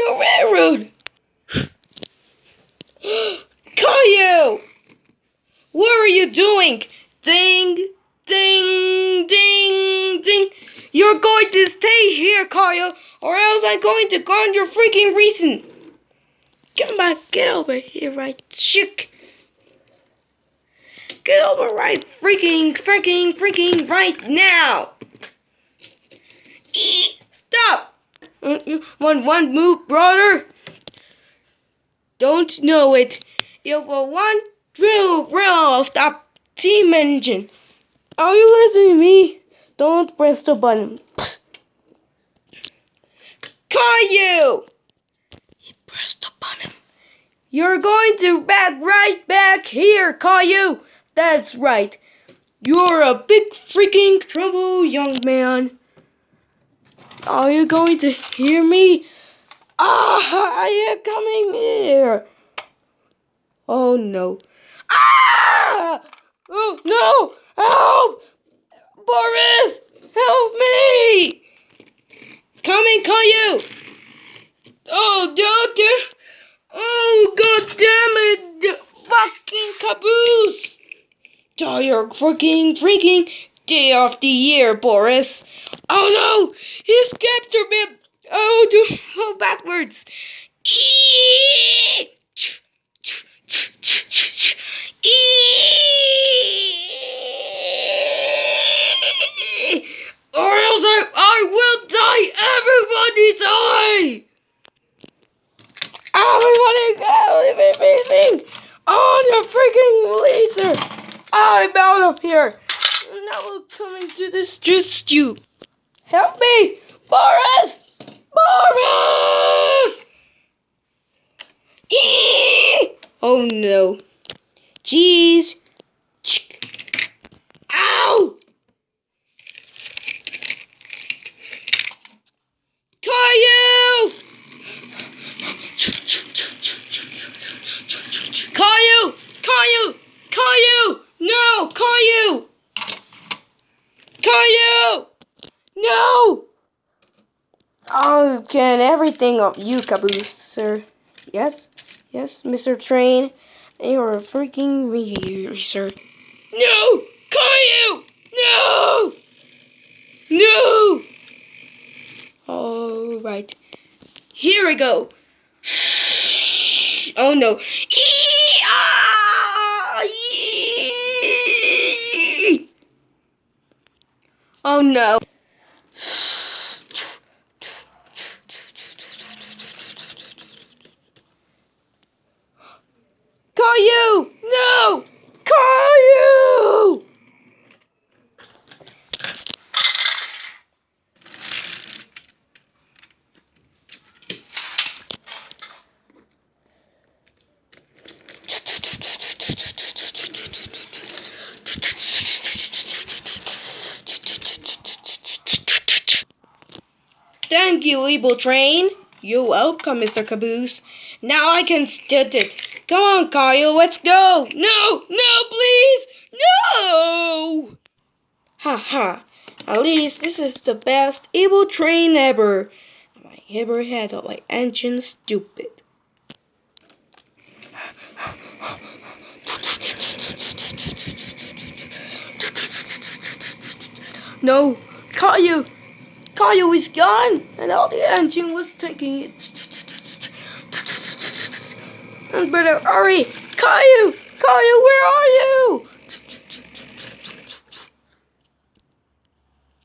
the railroad. Caillou! What are you doing? Ding, ding, ding, ding. You're going to stay here, Caillou, or else I'm going to guard your freaking reason. Come on, get over here right chick. Get over right freaking right now. Stop. One move, brother. Don't know it. You will one drill stop steam engine. Are you listening to me? Don't press the button. Caillou! You pressed the button. You're going to back right back here, Caillou. That's right. You're a big freaking trouble, young man. Are you going to hear me? I am coming here. Oh no. Ah! Oh no! Help! Boris! Help me! Coming, Caillou! Oh, doctor! Oh, god damn it! The fucking caboose! Your freaking day of the year, Boris! Oh no! He's captured me! Oh, backwards! Eee! Or else I will die! Everybody die! Everybody everything on your freaking laser! I'm out of here! Now I'm coming to distress you! Help me! Boris! Boris! Eee! Oh no. Jeez. Ow! Caillou! Caillou! Caillou! Caillou! No! Caillou! Caillou! No! Oh, can everything of you, caboose, sir? Yes? Yes, Mr. Train? You're a freaking racer. No! Caillou! No! No! Alright. Here we go. Oh no. Oh no. Caillou! No! Caillou! Thank you, evil train. You're welcome, Mr. Caboose. Now I can start it. Come on, Caillou, let's go. No, no, please, no. Ha. At least this is the best evil train ever I ever had on my engine, stupid. No, Caillou is gone, and all the engine was taking it. Better hurry, Caillou, where are